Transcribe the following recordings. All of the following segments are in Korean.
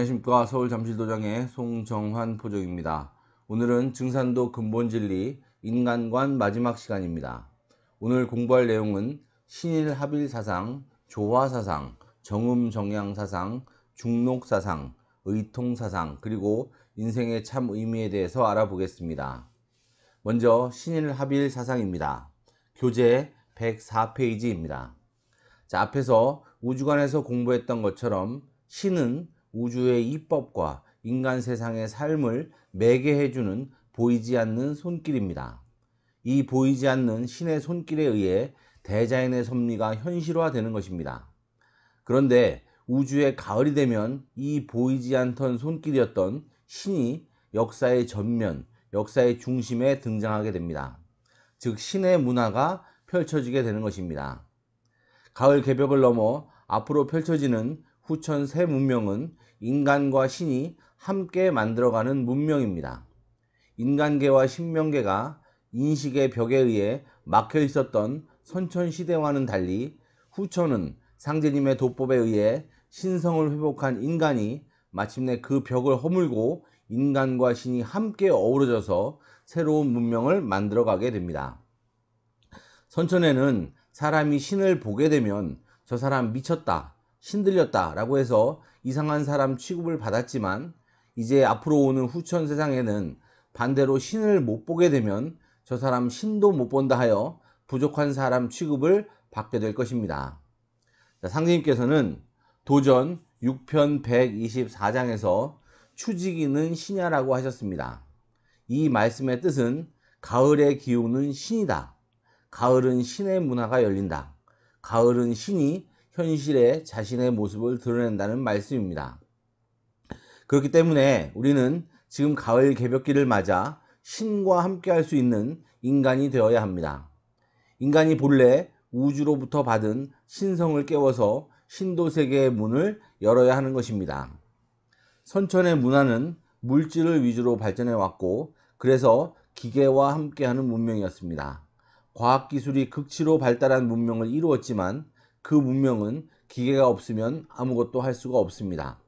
안녕하십니까. 서울 잠실도장의 송정환 포정입니다. 오늘은 증산도 근본진리 인간관 마지막 시간입니다. 오늘 공부할 내용은 신일합일사상, 조화사상, 정음정양사상, 중록사상, 의통사상, 그리고 인생의 참 의미에 대해서 알아보겠습니다. 먼저 신일합일사상입니다. 교재 104페이지입니다. 자, 앞에서 우주관에서 공부했던 것처럼 신은 우주의 이법과 인간 세상의 삶을 매개해주는 보이지 않는 손길입니다. 이 보이지 않는 신의 손길에 의해 대자연의 섭리가 현실화되는 것입니다. 그런데 우주의 가을이 되면 이 보이지 않던 손길이었던 신이 역사의 전면, 역사의 중심에 등장하게 됩니다. 즉 신의 문화가 펼쳐지게 되는 것입니다. 가을 개벽을 넘어 앞으로 펼쳐지는 후천 새 문명은 인간과 신이 함께 만들어가는 문명입니다. 인간계와 신명계가 인식의 벽에 의해 막혀 있었던 선천시대와는 달리 후천은 상제님의 도법에 의해 신성을 회복한 인간이 마침내 그 벽을 허물고 인간과 신이 함께 어우러져서 새로운 문명을 만들어가게 됩니다. 선천에는 사람이 신을 보게 되면 저 사람 미쳤다, 신들렸다 라고 해서 이상한 사람 취급을 받았지만, 이제 앞으로 오는 후천 세상에는 반대로 신을 못 보게 되면 저 사람 신도 못 본다 하여 부족한 사람 취급을 받게 될 것입니다. 상제님께서는 도전 6편 124장에서 추지기는 신야라고 하셨습니다. 이 말씀의 뜻은 가을의 기운은 신이다. 가을은 신의 문화가 열린다. 가을은 신이 현실에 자신의 모습을 드러낸다는 말씀입니다. 그렇기 때문에 우리는 지금 가을 개벽기를 맞아 신과 함께 할 수 있는 인간이 되어야 합니다. 인간이 본래 우주로부터 받은 신성을 깨워서 신도세계의 문을 열어야 하는 것입니다. 선천의 문화는 물질을 위주로 발전해 왔고, 그래서 기계와 함께하는 문명이었습니다. 과학기술이 극치로 발달한 문명을 이루었지만 그 문명은 기계가 없으면 아무것도 할 수가 없습니다.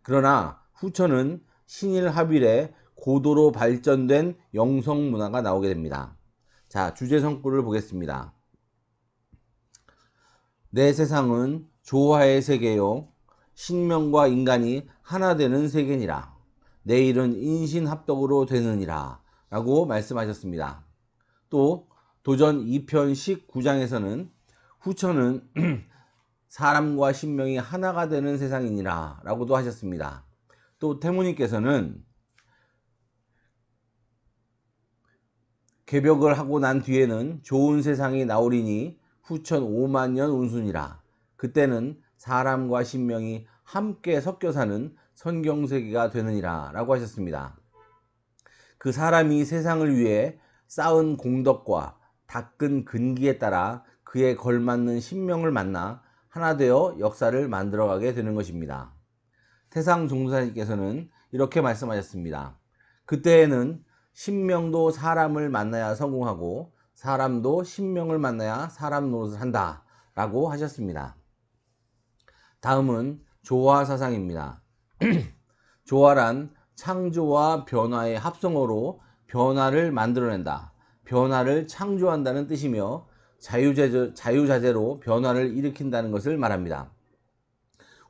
그러나 후천은 신일합일에 고도로 발전된 영성문화가 나오게 됩니다. 자, 주제성구를 보겠습니다. 내 세상은 조화의 세계요 신명과 인간이 하나 되는 세계니라. 내일은 인신합덕으로 되느니라 라고 말씀하셨습니다. 또 도전 2편 19장에서는 후천은 사람과 신명이 하나가 되는 세상이니라 라고도 하셨습니다. 또 태무님께서는 개벽을 하고 난 뒤에는 좋은 세상이 나오리니 후천 5만년 운순이라. 그때는 사람과 신명이 함께 섞여 사는 선경세계가 되느니라 라고 하셨습니다. 그 사람이 세상을 위해 쌓은 공덕과 닦은 근기에 따라 그에 걸맞는 신명을 만나 하나 되어 역사를 만들어가게 되는 것입니다. 태상종사님께서는 이렇게 말씀하셨습니다. 그때에는 신명도 사람을 만나야 성공하고 사람도 신명을 만나야 사람 노릇을 한다 라고 하셨습니다. 다음은 조화사상입니다. 조화란 창조와 변화의 합성어로 변화를 만들어낸다, 변화를 창조한다는 뜻이며 자유자재로 변화를 일으킨다는 것을 말합니다.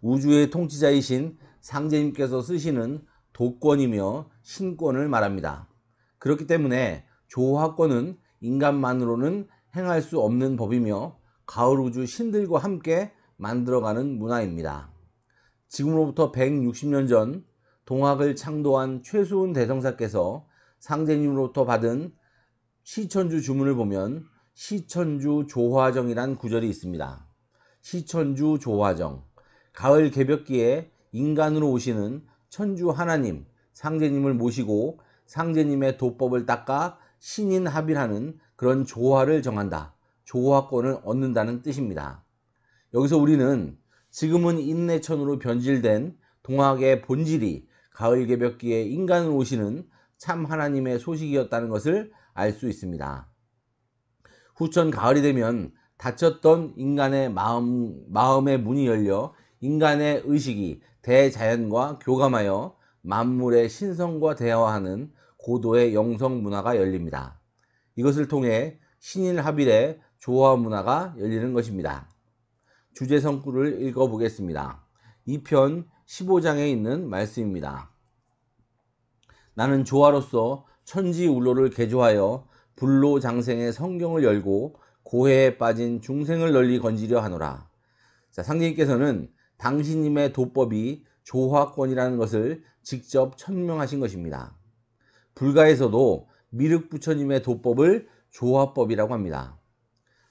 우주의 통치자이신 상제님께서 쓰시는 도권이며 신권을 말합니다. 그렇기 때문에 조화권은 인간만으로는 행할 수 없는 법이며 가을 우주 신들과 함께 만들어가는 문화입니다. 지금으로부터 160년 전 동학을 창도한 최수훈 대성사께서 상제님으로부터 받은 시천주 주문을 보면 시천주 조화정이란 구절이 있습니다. 시천주 조화정, 가을 개벽기에 인간으로 오시는 천주 하나님 상제님을 모시고 상제님의 도법을 닦아 신인합일하는 그런 조화를 정한다, 조화권을 얻는다는 뜻입니다. 여기서 우리는 지금은 인내천으로 변질된 동학의 본질이 가을 개벽기에 인간으로 오시는 참 하나님의 소식이었다는 것을 알 수 있습니다. 후천 가을이 되면 닫혔던 인간의 마음의 문이 열려 인간의 의식이 대자연과 교감하여 만물의 신성과 대화하는 고도의 영성 문화가 열립니다. 이것을 통해 신일합일의 조화 문화가 열리는 것입니다. 주제 성구를 읽어보겠습니다. 2편 15장에 있는 말씀입니다. 나는 조화로서 천지울로를 개조하여 불로장생의 성경을 열고 고해에 빠진 중생을 널리 건지려 하노라. 자, 상제님께서는 당신님의 도법이 조화권이라는 것을 직접 천명하신 것입니다. 불가에서도 미륵부처님의 도법을 조화법이라고 합니다.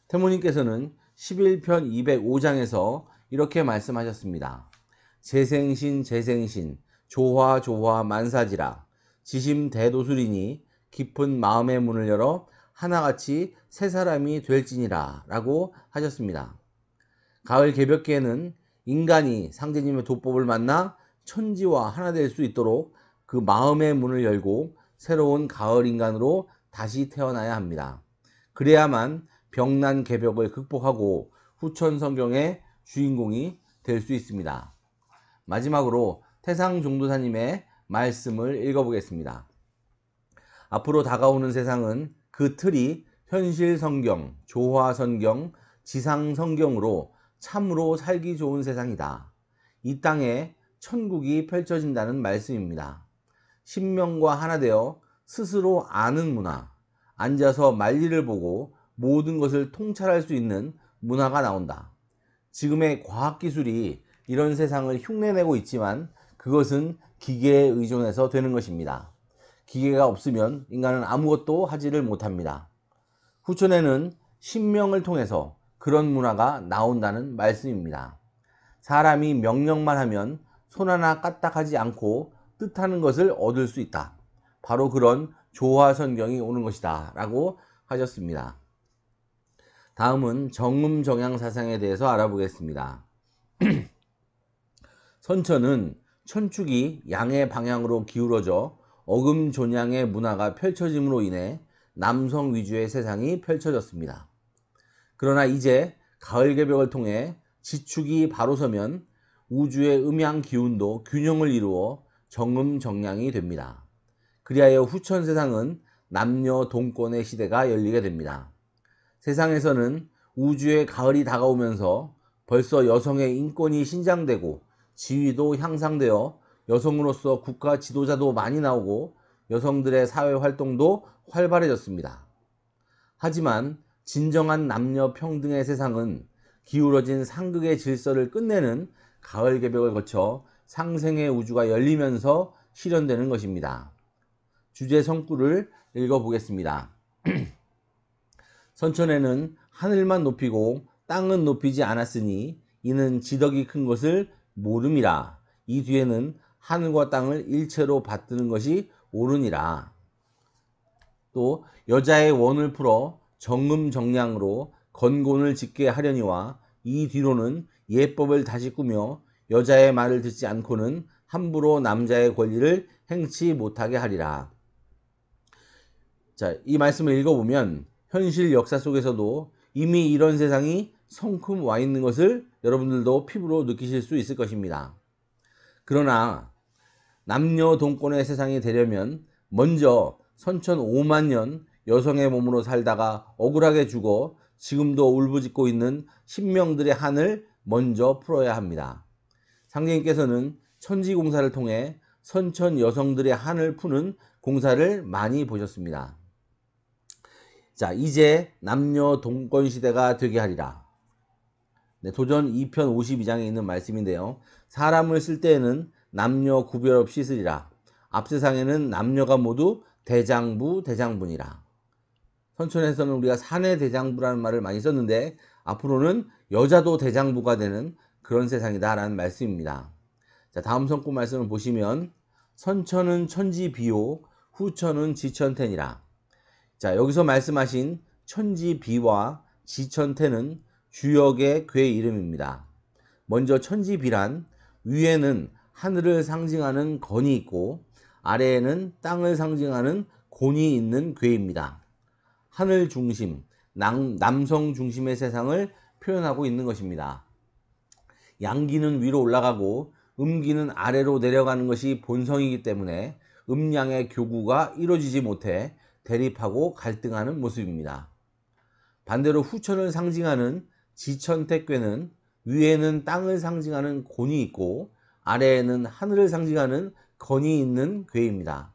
태모님께서는 11편 205장에서 이렇게 말씀하셨습니다. 재생신 재생신 조화 조화 만사지라 지심대도술이니 깊은 마음의 문을 열어 하나같이 새 사람이 될지니라 라고 하셨습니다. 가을 개벽기에는 인간이 상제님의 도법을 만나 천지와 하나 될 수 있도록 그 마음의 문을 열고 새로운 가을 인간으로 다시 태어나야 합니다. 그래야만 병난 개벽을 극복하고 후천 성경의 주인공이 될 수 있습니다. 마지막으로 태상종도사님의 말씀을 읽어보겠습니다. 앞으로 다가오는 세상은 그 틀이 현실 성경, 조화 성경, 지상 성경으로 참으로 살기 좋은 세상이다. 이 땅에 천국이 펼쳐진다는 말씀입니다. 신명과 하나 되어 스스로 아는 문화, 앉아서 만리를 보고 모든 것을 통찰할 수 있는 문화가 나온다. 지금의 과학기술이 이런 세상을 흉내내고 있지만 그것은 기계에 의존해서 되는 것입니다. 기계가 없으면 인간은 아무것도 하지를 못합니다. 후천에는 신명을 통해서 그런 문화가 나온다는 말씀입니다. 사람이 명령만 하면 손 하나 까딱하지 않고 뜻하는 것을 얻을 수 있다. 바로 그런 조화성경이 오는 것이다 라고 하셨습니다. 다음은 정음정양사상에 대해서 알아보겠습니다. 선천은 천축이 양의 방향으로 기울어져 어금존양의 문화가 펼쳐짐으로 인해 남성 위주의 세상이 펼쳐졌습니다. 그러나 이제 가을 개벽을 통해 지축이 바로 서면 우주의 음양 기운도 균형을 이루어 정음정양이 됩니다. 그리하여 후천 세상은 남녀 동권의 시대가 열리게 됩니다. 세상에서는 우주의 가을이 다가오면서 벌써 여성의 인권이 신장되고 지위도 향상되어 여성으로서 국가 지도자도 많이 나오고 여성들의 사회 활동도 활발해졌습니다. 하지만 진정한 남녀 평등의 세상은 기울어진 상극의 질서를 끝내는 가을 개벽을 거쳐 상생의 우주가 열리면서 실현되는 것입니다. 주제 성구를 읽어보겠습니다. 선천에는 하늘만 높이고 땅은 높이지 않았으니 이는 지덕이 큰 것을 모름이라. 이 뒤에는 하늘과 땅을 일체로 받드는 것이 옳으니라. 또 여자의 원을 풀어 정음정량으로 건곤을 짓게 하려니와 이 뒤로는 예법을 다시 꾸며 여자의 말을 듣지 않고는 함부로 남자의 권리를 행치 못하게 하리라. 자, 이 말씀을 읽어보면 현실 역사 속에서도 이미 이런 세상이 성큼 와 있는 것을 여러분들도 피부로 느끼실 수 있을 것입니다. 그러나 남녀 동권의 세상이 되려면 먼저 선천 5만 년 여성의 몸으로 살다가 억울하게 죽어 지금도 울부짖고 있는 신명들의 한을 먼저 풀어야 합니다. 상제님께서는 천지공사를 통해 선천 여성들의 한을 푸는 공사를 많이 보셨습니다. 자, 이제 남녀 동권 시대가 되게 하리라. 네, 도전 2편 52장에 있는 말씀인데요. 사람을 쓸 때에는 남녀 구별 없이 쓰리라. 앞세상에는 남녀가 모두 대장부, 대장분이라. 선천에서는 우리가 사내 대장부라는 말을 많이 썼는데 앞으로는 여자도 대장부가 되는 그런 세상이다 라는 말씀입니다. 자, 다음 성구 말씀을 보시면 선천은 천지비요 후천은 지천태니라. 자, 여기서 말씀하신 천지비와 지천태는 주역의 괴 이름입니다. 먼저 천지비란 위에는 하늘을 상징하는 건이 있고 아래에는 땅을 상징하는 곤이 있는 괴입니다. 하늘 중심, 남성 중심의 세상을 표현하고 있는 것입니다. 양기는 위로 올라가고 음기는 아래로 내려가는 것이 본성이기 때문에 음양의 교구가 이루어지지 못해 대립하고 갈등하는 모습입니다. 반대로 후천을 상징하는 지천택괴는 위에는 땅을 상징하는 곤이 있고 아래에는 하늘을 상징하는 건이 있는 괴입니다.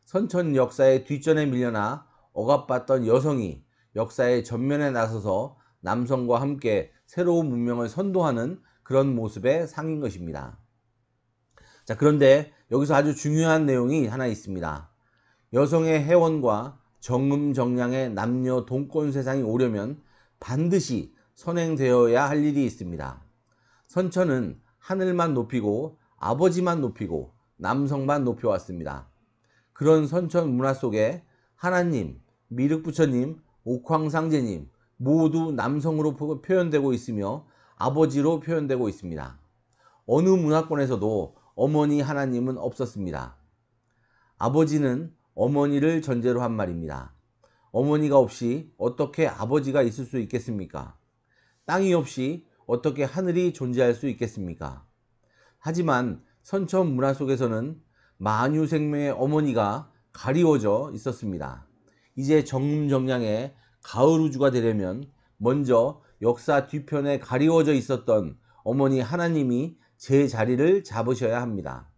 선천 역사의 뒷전에 밀려나 억압받던 여성이 역사의 전면에 나서서 남성과 함께 새로운 문명을 선도하는 그런 모습의 상인 것입니다. 자, 그런데 여기서 아주 중요한 내용이 하나 있습니다. 여성의 해원과 정음정량의 남녀 동권 세상이 오려면 반드시 선행되어야 할 일이 있습니다. 선천은 하늘만 높이고 아버지만 높이고 남성만 높여왔습니다. 그런 선천 문화 속에 하나님, 미륵부처님, 옥황상제님 모두 남성으로 표현되고 있으며 아버지로 표현되고 있습니다. 어느 문화권에서도 어머니 하나님은 없었습니다. 아버지는 어머니를 전제로 한 말입니다. 어머니가 없이 어떻게 아버지가 있을 수 있겠습니까? 땅이 없이 어떻게 하늘이 존재할 수 있겠습니까? 하지만 선천 문화 속에서는 만유 생명의 어머니가 가리워져 있었습니다. 이제 정음정량의 가을 우주가 되려면 먼저 역사 뒤편에 가리워져 있었던 어머니 하나님이 제 자리를 잡으셔야 합니다.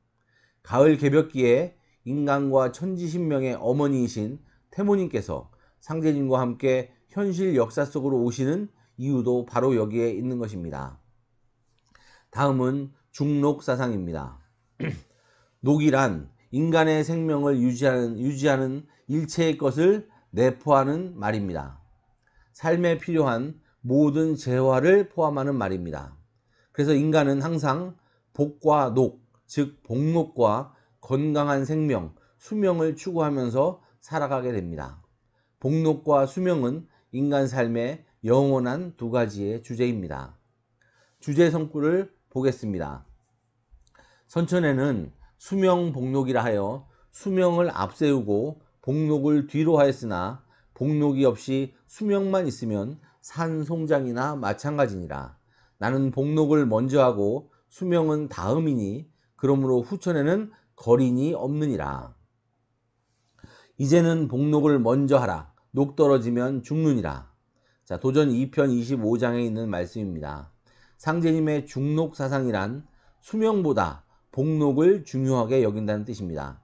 가을 개벽기에 인간과 천지신명의 어머니이신 태모님께서 상제님과 함께 현실 역사 속으로 오시는 이유도 바로 여기에 있는 것입니다. 다음은 중록사상입니다. 녹이란 인간의 생명을 유지하는 일체의 것을 내포하는 말입니다. 삶에 필요한 모든 재화를 포함하는 말입니다. 그래서 인간은 항상 복과 녹, 즉 복록과 건강한 생명, 수명을 추구하면서 살아가게 됩니다. 복록과 수명은 인간 삶의 영원한 두 가지의 주제입니다. 주제 성구를 보겠습니다. 선천에는 수명 복록이라 하여 수명을 앞세우고 복록을 뒤로 하였으나 복록이 없이 수명만 있으면 산송장이나 마찬가지니라. 나는 복록을 먼저 하고 수명은 다음이니 그러므로 후천에는 거린이 없느니라. 이제는 복록을 먼저 하라. 녹 떨어지면 죽느니라. 자, 도전 2편 25장에 있는 말씀입니다. 상제님의 중록사상이란 수명보다 복록을 중요하게 여긴다는 뜻입니다.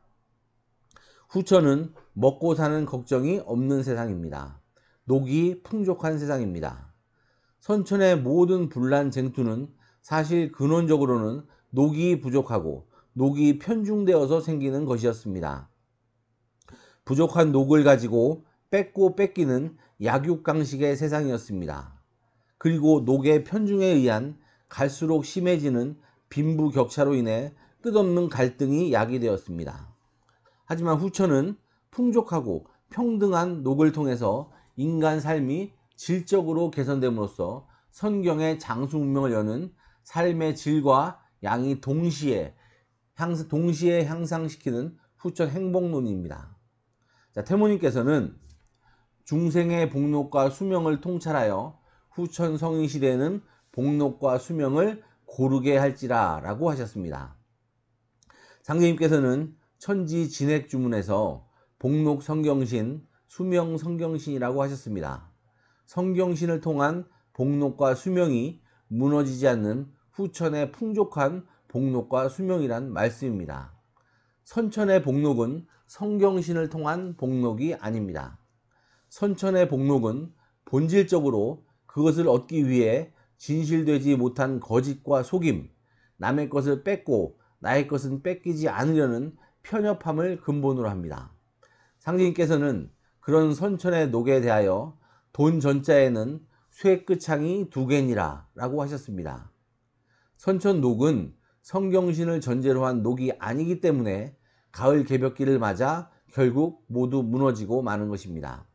후천은 먹고 사는 걱정이 없는 세상입니다. 녹이 풍족한 세상입니다. 선천의 모든 분란 쟁투는 사실 근원적으로는 녹이 부족하고 녹이 편중되어서 생기는 것이었습니다. 부족한 녹을 가지고 뺏고 뺏기는 약육강식의 세상이었습니다. 그리고 녹의 편중에 의한 갈수록 심해지는 빈부격차로 인해 끝없는 갈등이 야기되었습니다. 하지만 후천은 풍족하고 평등한 녹을 통해서 인간 삶이 질적으로 개선됨으로써 선경의 장수 문명을 여는 삶의 질과 양이 동시에 향상시키는 후천 행복론입니다. 자, 태모님께서는 중생의 복록과 수명을 통찰하여 후천 성인시대에는 복록과 수명을 고르게 할지라 라고 하셨습니다. 상제님께서는 천지 진액 주문에서 복록 성경신, 수명 성경신이라고 하셨습니다. 성경신을 통한 복록과 수명이 무너지지 않는 후천의 풍족한 복록과 수명이란 말씀입니다. 선천의 복록은 성경신을 통한 복록이 아닙니다. 선천의 복록은 본질적으로 그것을 얻기 위해 진실되지 못한 거짓과 속임, 남의 것을 뺏고 나의 것은 뺏기지 않으려는 편협함을 근본으로 합니다. 상제님께서는 그런 선천의 녹에 대하여 돈 전자에는 쇠 끝창이 두 개니라 라고 하셨습니다. 선천 녹은 성경신을 전제로 한 녹이 아니기 때문에 가을 개벽기를 맞아 결국 모두 무너지고 마는 것입니다.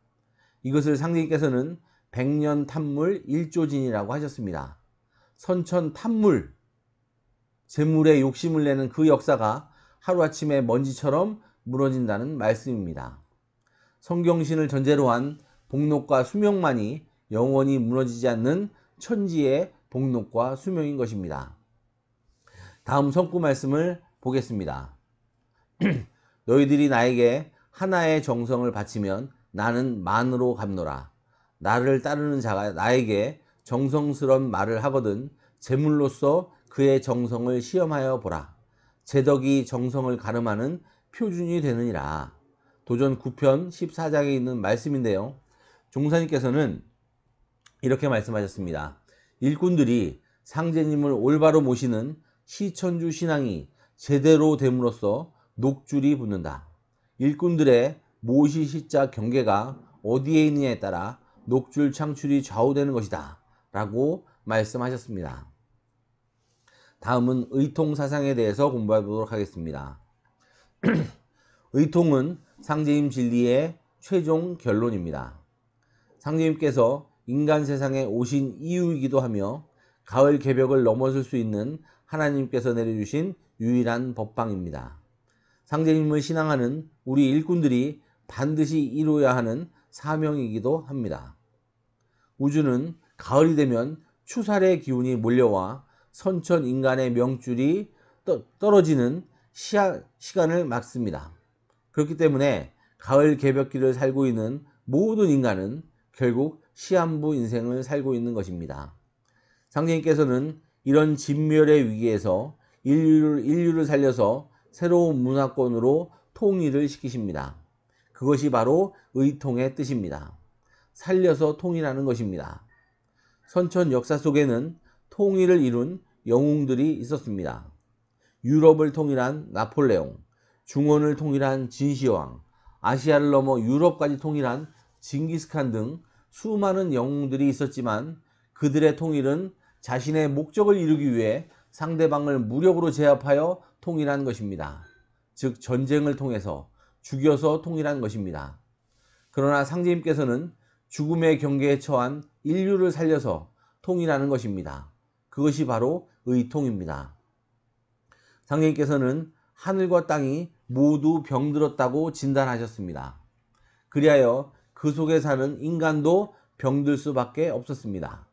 이것을 상제님께서는 백년 탐물 일조진이라고 하셨습니다. 선천 탐물, 재물에 욕심을 내는 그 역사가 하루아침에 먼지처럼 무너진다는 말씀입니다. 성경신을 전제로 한 복록과 수명만이 영원히 무너지지 않는 천지의 복록과 수명인 것입니다. 다음 성구 말씀을 보겠습니다. 너희들이 나에게 하나의 정성을 바치면 나는 만으로 갚노라. 나를 따르는 자가 나에게 정성스런 말을 하거든 제물로서 그의 정성을 시험하여 보라. 제덕이 정성을 가름하는 표준이 되느니라. 도전 9편 14장에 있는 말씀인데요. 종사님께서는 이렇게 말씀하셨습니다. 일꾼들이 상제님을 올바로 모시는 시천주 신앙이 제대로 됨으로써 녹줄이 붙는다. 일꾼들의 모시 시자 경계가 어디에 있느냐에 따라 녹줄 창출이 좌우되는 것이다 라고 말씀하셨습니다. 다음은 의통 사상에 대해서 공부해 보도록 하겠습니다. 의통은 상제님 진리의 최종 결론입니다. 상제님께서 인간 세상에 오신 이유이기도 하며 가을 개벽을 넘어설 수 있는 하나님께서 내려주신 유일한 법방입니다. 상제님을 신앙하는 우리 일꾼들이 반드시 이루어야 하는 사명이기도 합니다. 우주는 가을이 되면 추살의 기운이 몰려와 선천 인간의 명줄이 떨어지는 시간을 맞습니다. 그렇기 때문에 가을 개벽길을 살고 있는 모든 인간은 결국 시한부 인생을 살고 있는 것입니다. 상제님께서는 이런 진멸의 위기에서 인류를 살려서 새로운 문화권으로 통일을 시키십니다. 그것이 바로 의통의 뜻입니다. 살려서 통일하는 것입니다. 선천 역사 속에는 통일을 이룬 영웅들이 있었습니다. 유럽을 통일한 나폴레옹, 중원을 통일한 진시황, 아시아를 넘어 유럽까지 통일한 징기스칸 등 수많은 영웅들이 있었지만 그들의 통일은 자신의 목적을 이루기 위해 상대방을 무력으로 제압하여 통일한 것입니다. 즉 전쟁을 통해서 죽여서 통일한 것입니다. 그러나 상제님께서는 죽음의 경계에 처한 인류를 살려서 통일하는 것입니다. 그것이 바로 의통입니다. 상제님께서는 하늘과 땅이 모두 병들었다고 진단하셨습니다. 그리하여 그 속에 사는 인간도 병들 수밖에 없었습니다.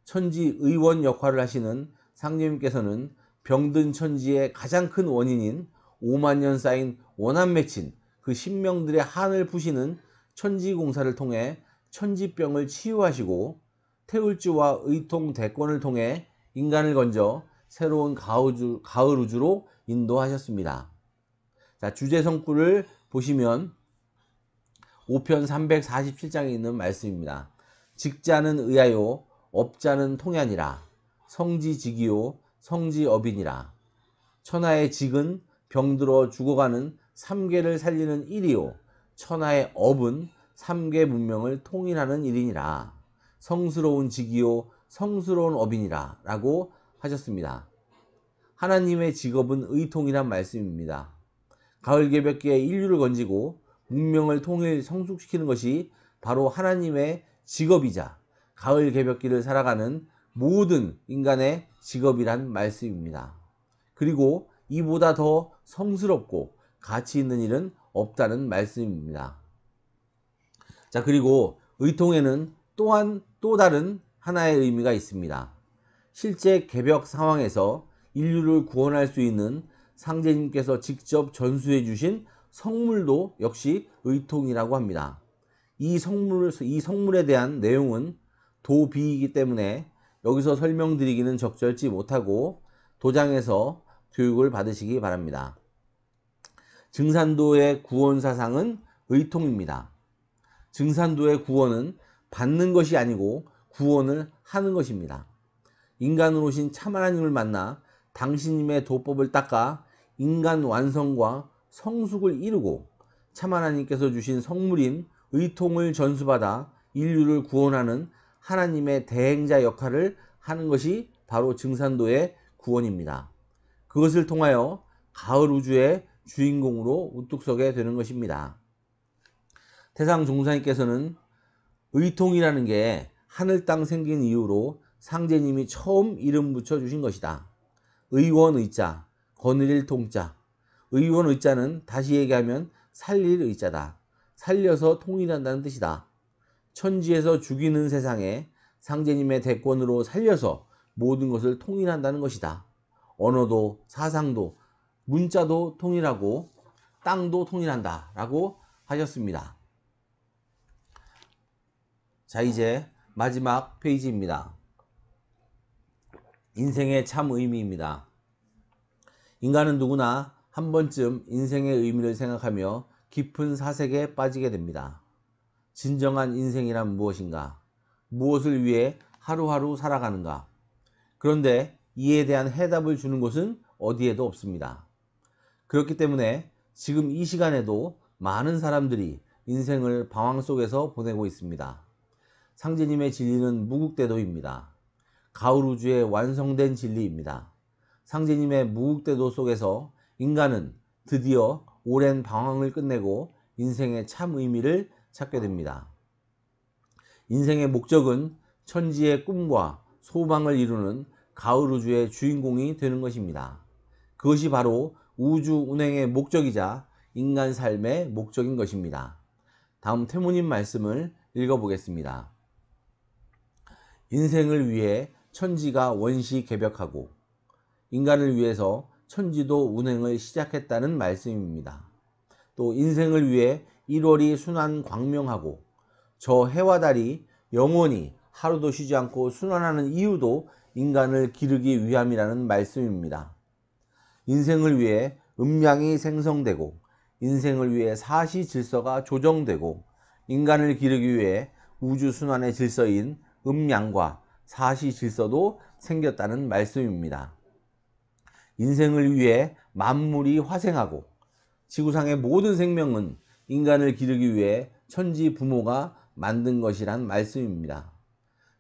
천지의원 역할을 하시는 상제님께서는 병든 천지의 가장 큰 원인인 5만 년 쌓인 원한 맺힌 그 신명들의 한을 푸시는 천지공사를 통해 천지병을 치유하시고 태울주와 의통 대권을 통해 인간을 건져 새로운 가을 우주로 인도하셨습니다. 자, 주제 성구를 보시면 5편 347장에 있는 말씀입니다. 직자는 의하요 업자는 통야니라. 성지직이요 성지업이니라. 천하의 직은 병들어 죽어가는 삼계를 살리는 일이요 천하의 업은 삼계 문명을 통일하는 일이니라. 성스러운 직이요 성스러운 업이니라 라고 하셨습니다. 하나님의 직업은 의통이란 말씀입니다. 가을 개벽기에 인류를 건지고 문명을 통일 성숙시키는 것이 바로 하나님의 직업이자 가을 개벽기를 살아가는 모든 인간의 직업이란 말씀입니다. 그리고 이보다 더 성스럽고 가치 있는 일은 없다는 말씀입니다. 자, 그리고 의통에는 또한 또 다른 하나의 의미가 있습니다. 실제 개벽 상황에서 인류를 구원할 수 있는 상제님께서 직접 전수해 주신 성물도 역시 의통이라고 합니다. 이 성물에 대한 내용은 도비이기 때문에 여기서 설명드리기는 적절치 못하고 도장에서 교육을 받으시기 바랍니다. 증산도의 구원 사상은 의통입니다. 증산도의 구원은 받는 것이 아니고 구원을 하는 것입니다. 인간으로 오신 참 하나님을 만나 당신님의 도법을 닦아 인간 완성과 성숙을 이루고 참 하나님께서 주신 성물인 의통을 전수받아 인류를 구원하는 하나님의 대행자 역할을 하는 것이 바로 증산도의 구원입니다. 그것을 통하여 가을 우주의 주인공으로 우뚝 서게 되는 것입니다. 태상 종사님께서는 의통이라는 게 하늘 땅 생긴 이후로 상제님이 처음 이름 붙여 주신 것이다. 의원 의자, 거느릴 통자. 의원 의자는 다시 얘기하면 살릴 의자다. 살려서 통일한다는 뜻이다. 천지에서 죽이는 세상에 상제님의 대권으로 살려서 모든 것을 통일한다는 것이다. 언어도 사상도 문자도 통일하고 땅도 통일한다 라고 하셨습니다. 자, 이제 마지막 페이지입니다. 인생의 참 의미입니다. 인간은 누구나 한 번쯤 인생의 의미를 생각하며 깊은 사색에 빠지게 됩니다. 진정한 인생이란 무엇인가? 무엇을 위해 하루하루 살아가는가? 그런데 이에 대한 해답을 주는 곳은 어디에도 없습니다. 그렇기 때문에 지금 이 시간에도 많은 사람들이 인생을 방황 속에서 보내고 있습니다. 상제님의 진리는 무국대도입니다. 가을 우주의 완성된 진리입니다. 상제님의 무국대도 속에서 인간은 드디어 오랜 방황을 끝내고 인생의 참 의미를 찾게 됩니다. 인생의 목적은 천지의 꿈과 소망을 이루는 가을 우주의 주인공이 되는 것입니다. 그것이 바로 우주 운행의 목적이자 인간 삶의 목적인 것입니다. 다음 태모님 말씀을 읽어보겠습니다. 인생을 위해 천지가 원시 개벽하고 인간을 위해서 천지도 운행을 시작했다는 말씀입니다. 또 인생을 위해 1월이 순환 광명하고 저 해와 달이 영원히 하루도 쉬지 않고 순환하는 이유도 인간을 기르기 위함이라는 말씀입니다. 인생을 위해 음양이 생성되고 인생을 위해 사시 질서가 조정되고 인간을 기르기 위해 우주 순환의 질서인 음양과 사시 질서도 생겼다는 말씀입니다. 인생을 위해 만물이 화생하고 지구상의 모든 생명은 인간을 기르기 위해 천지 부모가 만든 것이란 말씀입니다.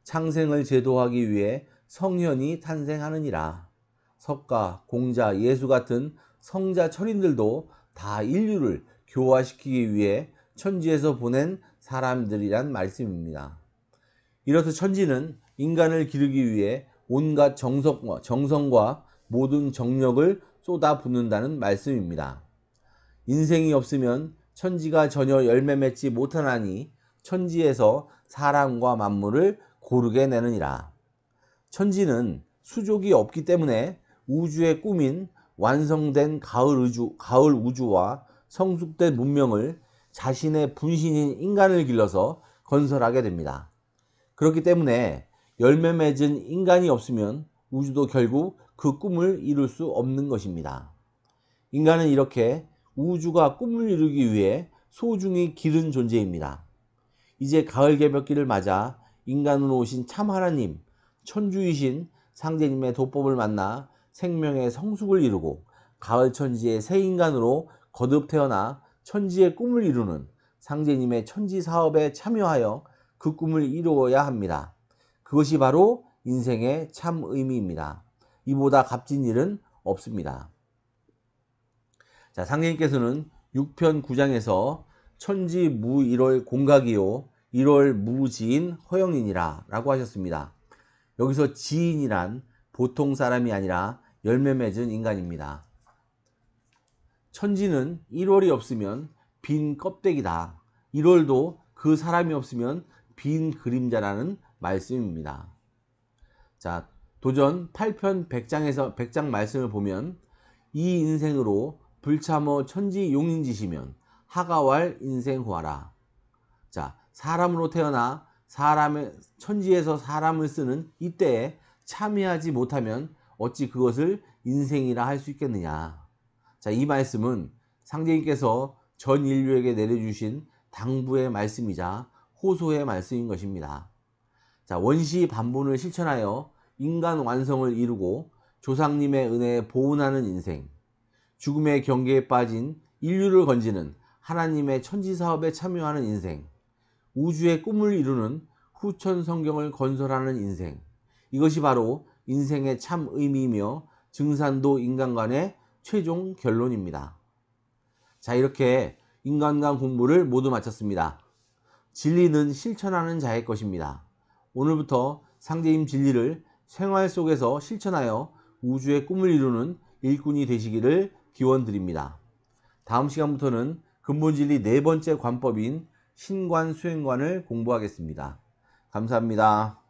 창생을 제도하기 위해 성현이 탄생하느니라. 석가, 공자, 예수 같은 성자 철인들도 다 인류를 교화시키기 위해 천지에서 보낸 사람들이란 말씀입니다. 이렇듯 천지는 인간을 기르기 위해 온갖 정성과 모든 정력을 쏟아붓는다는 말씀입니다. 인생이 없으면 천지가 전혀 열매 맺지 못하나니 천지에서 사람과 만물을 고르게 내느니라. 천지는 수족이 없기 때문에 우주의 꿈인 완성된 가을 우주와 성숙된 문명을 자신의 분신인 인간을 길러서 건설하게 됩니다. 그렇기 때문에 열매 맺은 인간이 없으면 우주도 결국 그 꿈을 이룰 수 없는 것입니다. 인간은 이렇게 우주가 꿈을 이루기 위해 소중히 기른 존재입니다. 이제 가을 개벽기를 맞아 인간으로 오신 참 하나님, 천주이신 상제님의 도법을 만나 생명의 성숙을 이루고 가을 천지의 새 인간으로 거듭 태어나 천지의 꿈을 이루는 상제님의 천지 사업에 참여하여 그 꿈을 이루어야 합니다. 그것이 바로 인생의 참 의미입니다. 이보다 값진 일은 없습니다. 자, 상제님께서는 6편 9장에서 천지 무일월 공각이요 1월 무지인 허영이니라 라고 하셨습니다. 여기서 지인이란 보통 사람이 아니라 열매 맺은 인간입니다. 천지는 1월이 없으면 빈 껍데기다. 1월도 그 사람이 없으면 빈 그림자라는 말씀입니다. 자, 도전 8편 100장 말씀을 보면 이 인생으로 불참어 천지 용인지시면 하가왈 인생 후하라. 자, 사람으로 태어나 천지에서 사람을 쓰는 이때에 참여하지 못하면 어찌 그것을 인생이라 할 수 있겠느냐. 자, 이 말씀은 상제님께서 전 인류에게 내려주신 당부의 말씀이자 호소의 말씀인 것입니다. 자, 원시 반본을 실천하여 인간 완성을 이루고 조상님의 은혜에 보은하는 인생, 죽음의 경계에 빠진 인류를 건지는 하나님의 천지 사업에 참여하는 인생, 우주의 꿈을 이루는 후천 성경을 건설하는 인생, 이것이 바로 인생의 참 의미이며 증산도 인간관의 최종 결론입니다. 자, 이렇게 인간관 공부를 모두 마쳤습니다. 진리는 실천하는 자의 것입니다. 오늘부터 상제님 진리를 생활 속에서 실천하여 우주의 꿈을 이루는 일꾼이 되시기를 기원드립니다. 다음 시간부터는 근본진리 네 번째 관법인 신관 수행관을 공부하겠습니다. 감사합니다.